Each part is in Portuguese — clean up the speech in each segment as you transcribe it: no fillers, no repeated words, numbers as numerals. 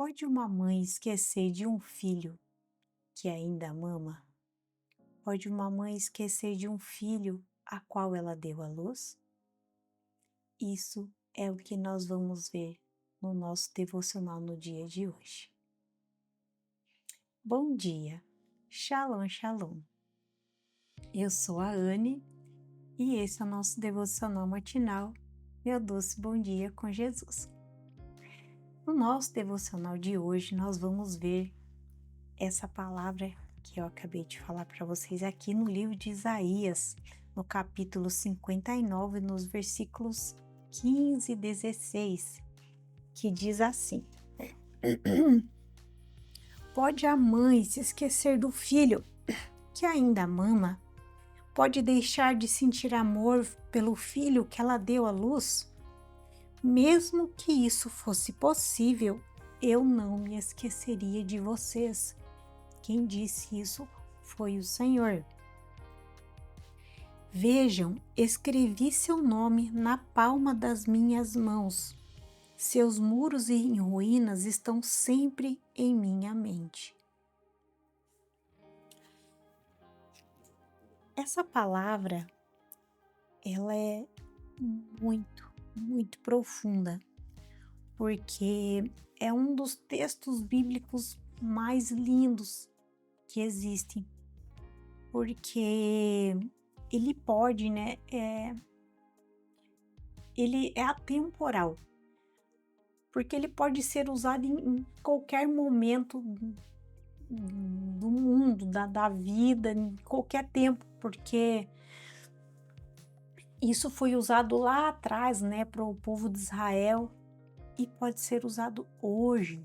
Pode uma mãe esquecer de um filho que ainda mama? Pode uma mãe esquecer de um filho a qual ela deu à luz? Isso é o que nós vamos ver no nosso devocional no dia de hoje. Bom dia, Shalom, Shalom. Eu sou a Anne e esse é o nosso devocional matinal, Meu Doce Bom Dia com Jesus. No nosso devocional de hoje, nós vamos ver essa palavra que eu acabei de falar para vocês aqui no livro de Isaías, no capítulo 59, nos versículos 15 e 16, que diz assim: Pode a mãe se esquecer do filho que ainda mama? Pode deixar de sentir amor pelo filho que ela deu à luz? Mesmo que isso fosse possível, eu não me esqueceria de vocês. Quem disse isso foi o Senhor. Vejam, escrevi seu nome na palma das minhas mãos. Seus muros em ruínas estão sempre em minha mente. Essa palavra, ela é muito profunda, porque é um dos textos bíblicos mais lindos que existem, porque ele pode, ele é atemporal, porque ele pode ser usado em qualquer momento do mundo, da vida, em qualquer tempo, porque isso foi usado lá atrás, para o povo de Israel e pode ser usado hoje,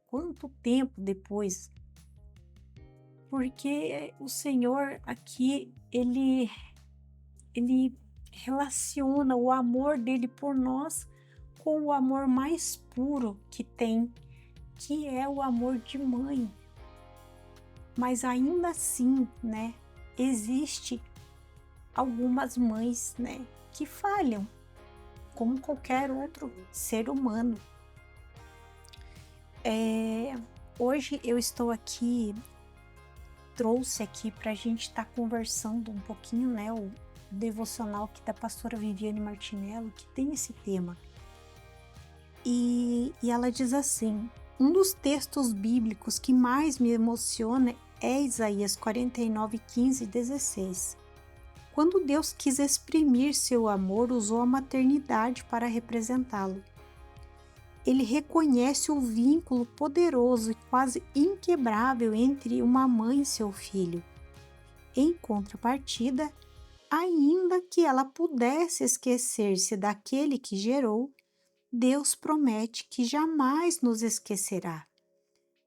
Quanto tempo depois? Porque o Senhor aqui, ele relaciona o amor dele por nós com o amor mais puro que tem, que é o amor de mãe. Mas ainda assim, existe algumas mães, que falham, como qualquer outro ser humano. Hoje eu estou aqui, trouxe aqui para a gente estar conversando um pouquinho, o devocional aqui da pastora Viviane Martinello, que tem esse tema. E ela diz assim: um dos textos bíblicos que mais me emociona é Isaías 49, 15 e 16. Quando Deus quis exprimir seu amor, usou a maternidade para representá-lo. Ele reconhece o vínculo poderoso e quase inquebrável entre uma mãe e seu filho. Em contrapartida, ainda que ela pudesse esquecer-se daquele que gerou, Deus promete que jamais nos esquecerá.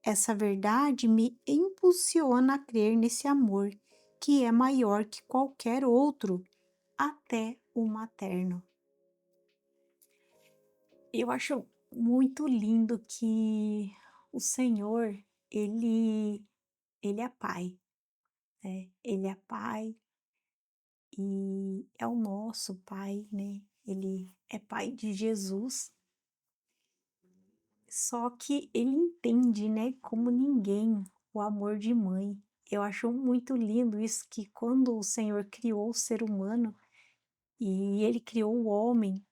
Essa verdade me impulsiona a crer nesse amor, que é maior que qualquer outro, até o materno. Eu acho muito lindo que o Senhor, ele é pai, Ele é pai e é o nosso pai, Ele é pai de Jesus. Só que ele entende, como ninguém, o amor de mãe. Eu acho muito lindo isso, que quando o Senhor criou o ser humano e ele criou o homem,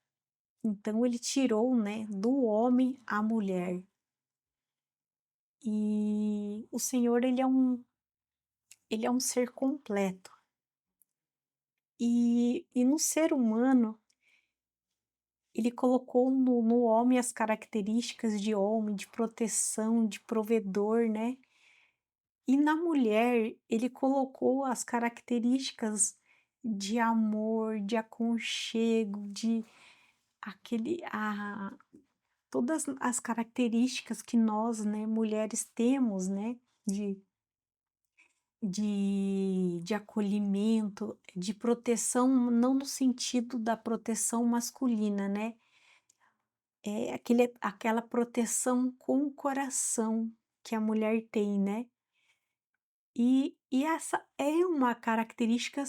então ele tirou, do homem a mulher. E o Senhor, ele é um ser completo. E no ser humano, ele colocou no homem as características de homem, de proteção, de provedor, E na mulher, ele colocou as características de amor, de aconchego, de todas as características que nós, mulheres temos, de, de acolhimento, de proteção, não no sentido da proteção masculina, É aquela proteção com o coração que a mulher tem, E essa é uma característica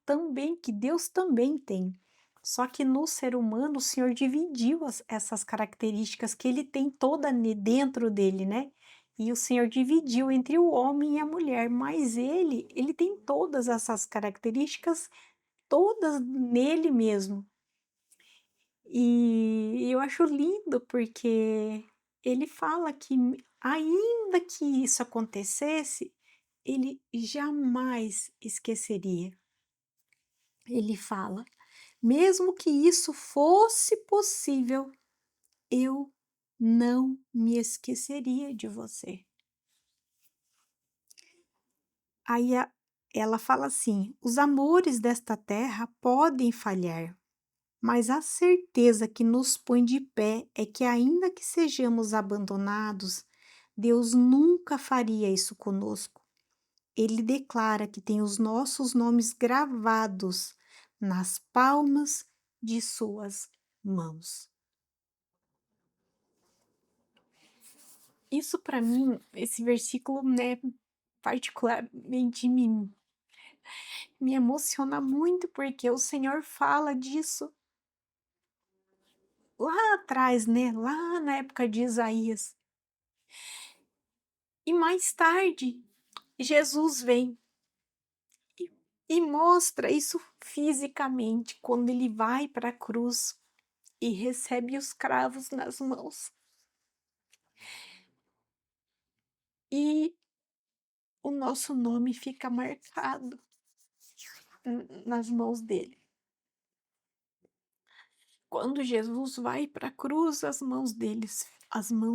também que Deus também tem. Só que no ser humano o Senhor dividiu essas características que ele tem toda dentro dele, né? E o Senhor dividiu entre o homem e a mulher, mas ele tem todas essas características, todas nele mesmo. E eu acho lindo porque ele fala que ainda que isso acontecesse, ele jamais esqueceria. Ele fala: mesmo que isso fosse possível, eu não me esqueceria de você. Aí ela fala assim: os amores desta terra podem falhar, mas a certeza que nos põe de pé é que, ainda que sejamos abandonados, Deus nunca faria isso conosco. Ele declara que tem os nossos nomes gravados nas palmas de suas mãos. Isso para mim, esse versículo, né, particularmente me emociona muito, porque o Senhor fala disso lá atrás, né, lá na época de Isaías. E mais tarde, Jesus vem e, e mostra isso fisicamente, quando ele vai para a cruz e recebe os cravos nas mãos. E o nosso nome fica marcado nas mãos dele. Quando Jesus vai para a cruz, as mãos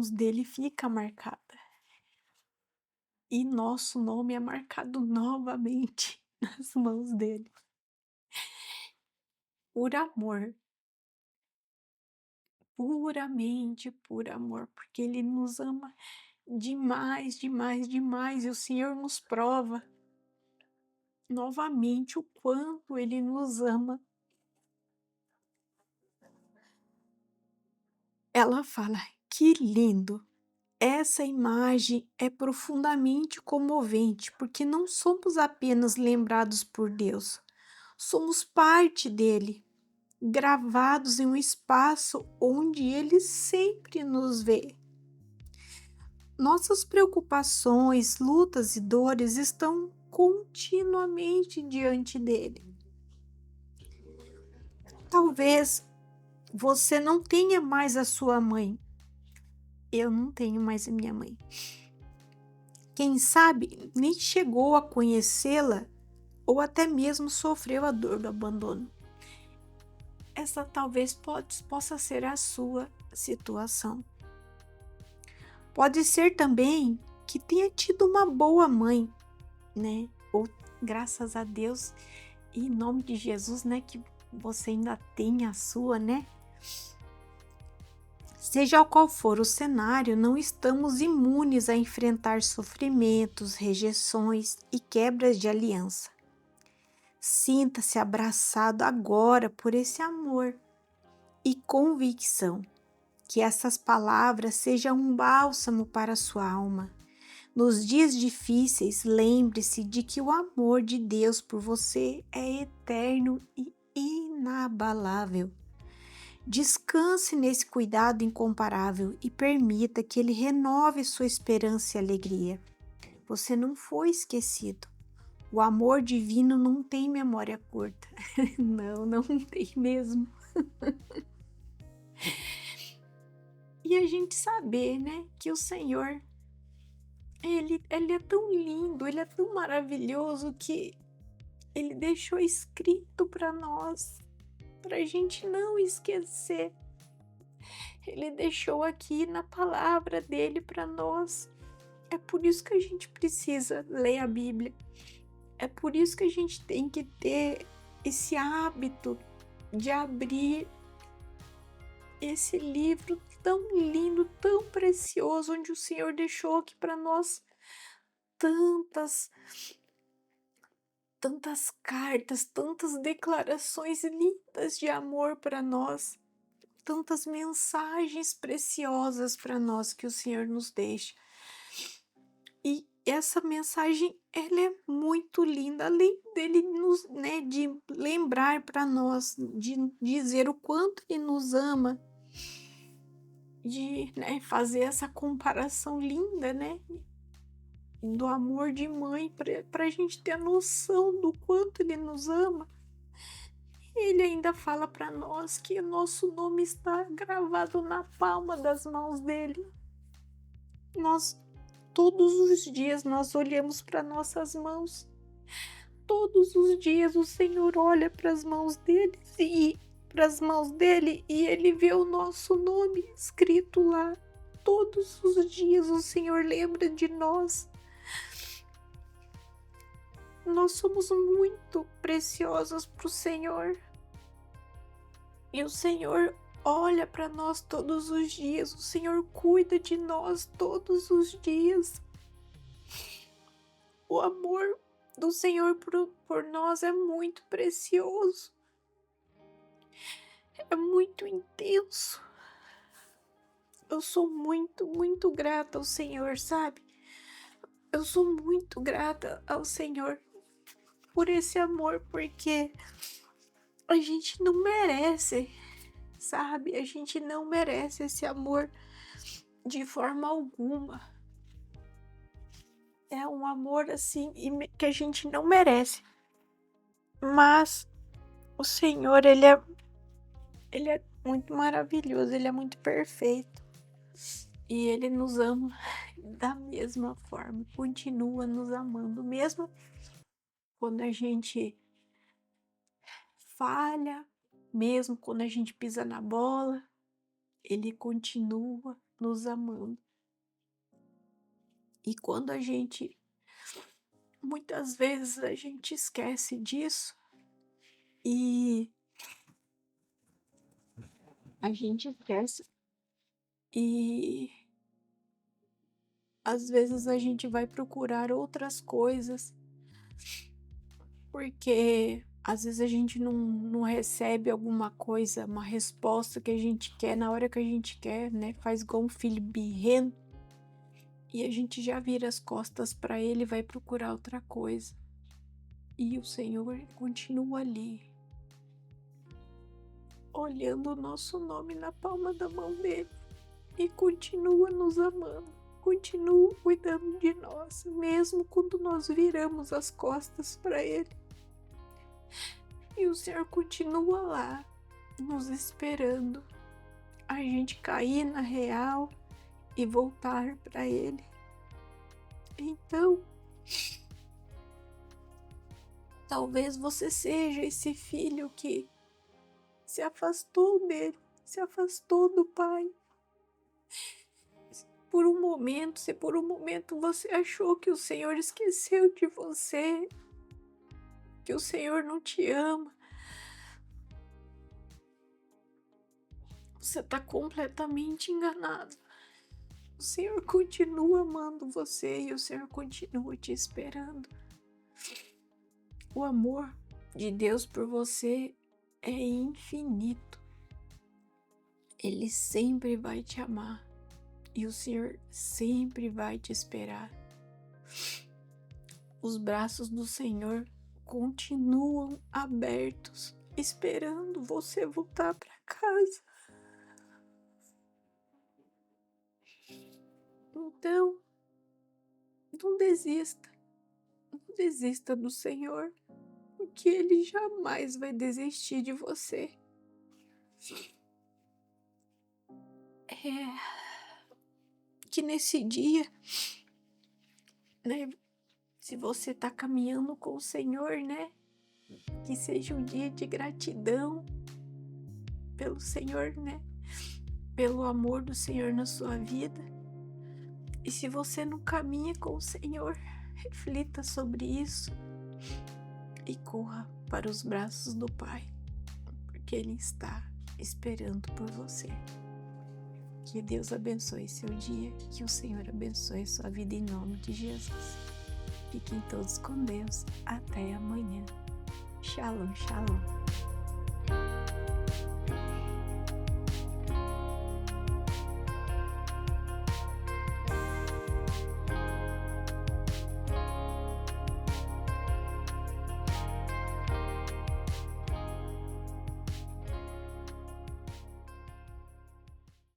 dele ficam marcadas. E nosso nome é marcado novamente nas mãos dele. Por amor. Puramente por amor, porque ele nos ama demais, demais, demais. E o Senhor nos prova novamente o quanto ele nos ama. Ela fala: que lindo! Essa imagem é profundamente comovente, porque não somos apenas lembrados por Deus, somos parte dele, gravados em um espaço onde ele sempre nos vê. Nossas preocupações, lutas e dores estão continuamente diante dele. Talvez você não tenha mais a sua mãe. Eu não tenho mais a minha mãe. Quem sabe nem chegou a conhecê-la ou até mesmo sofreu a dor do abandono. Essa talvez possa ser a sua situação. Pode ser também que tenha tido uma boa mãe, né? Ou graças a Deus, em nome de Jesus, né? Que você ainda tem a sua, né? Seja qual for o cenário, não estamos imunes a enfrentar sofrimentos, rejeições e quebras de aliança. Sinta-se abraçado agora por esse amor e convicção. Que essas palavras sejam um bálsamo para a sua alma. Nos dias difíceis, lembre-se de que o amor de Deus por você é eterno e inabalável. Descanse nesse cuidado incomparável e permita que ele renove sua esperança e alegria. Você não foi esquecido. O amor divino não tem memória curta. Não tem mesmo. E a gente saber, né, que o Senhor, ele é tão lindo, ele é tão maravilhoso que ele deixou escrito para nós, para a gente não esquecer. Ele deixou aqui na palavra dele para nós. É por isso que a gente precisa ler a Bíblia. É por isso que a gente tem que ter esse hábito de abrir esse livro tão lindo, tão precioso, onde o Senhor deixou aqui para nós tantas cartas, tantas declarações lindas de amor para nós, tantas mensagens preciosas para nós que o Senhor nos deixa. E essa mensagem, ela é muito linda, além dele nos, né, de lembrar para nós, de dizer o quanto ele nos ama, de, né, fazer essa comparação linda, né, do amor de mãe, para a gente ter a noção do quanto ele nos ama. Ele ainda fala para nós que o nosso nome está gravado na palma das mãos dele. Nós, todos os dias, nós olhamos para nossas mãos. Todos os dias o Senhor olha para as mãos dele e ele vê o nosso nome escrito lá. Todos os dias o Senhor lembra de nós. Nós somos muito preciosos para o Senhor. E o Senhor olha para nós todos os dias. O Senhor cuida de nós todos os dias. O amor do Senhor por nós é muito precioso. É muito intenso. Eu sou muito, muito grata ao Senhor, sabe? Eu sou muito grata ao Senhor por esse amor, porque a gente não merece, sabe? A gente não merece esse amor de forma alguma. É um amor assim que a gente não merece. Mas o Senhor, ele é muito maravilhoso, ele é muito perfeito. E ele nos ama da mesma forma, continua nos amando, mesmo quando a gente falha, mesmo quando a gente pisa na bola, ele continua nos amando. E quando muitas vezes a gente esquece disso e e às vezes a gente vai procurar outras coisas, porque às vezes a gente não recebe alguma coisa, uma resposta que a gente quer na hora que a gente quer, né? Faz igual um filho birrento e a gente já vira as costas para ele e vai procurar outra coisa. E o Senhor continua ali, olhando o nosso nome na palma da mão dele e continua nos amando, continua cuidando de nós, mesmo quando nós viramos as costas para ele. E o Senhor continua lá, nos esperando, a gente cair na real e voltar para ele. Então, talvez você seja esse filho que se afastou dele, se afastou do Pai. Se por um momento você achou que o Senhor esqueceu de você, que o Senhor não te ama, você está completamente enganado. O Senhor continua amando você e o Senhor continua te esperando. O amor de Deus por você é infinito. Ele sempre vai te amar e o Senhor sempre vai te esperar. Os braços do Senhor continuam abertos, esperando você voltar para casa. Então, não desista do Senhor, porque Ele jamais vai desistir de você. Que nesse dia, né, se você tá caminhando com o Senhor, né, que seja um dia de gratidão pelo Senhor, né, pelo amor do Senhor na sua vida. E se você não caminha com o Senhor, reflita sobre isso e corra para os braços do Pai, porque Ele está esperando por você. Que Deus abençoe seu dia, que o Senhor abençoe sua vida em nome de Jesus. Fiquem todos com Deus. Até amanhã. Shalom, shalom.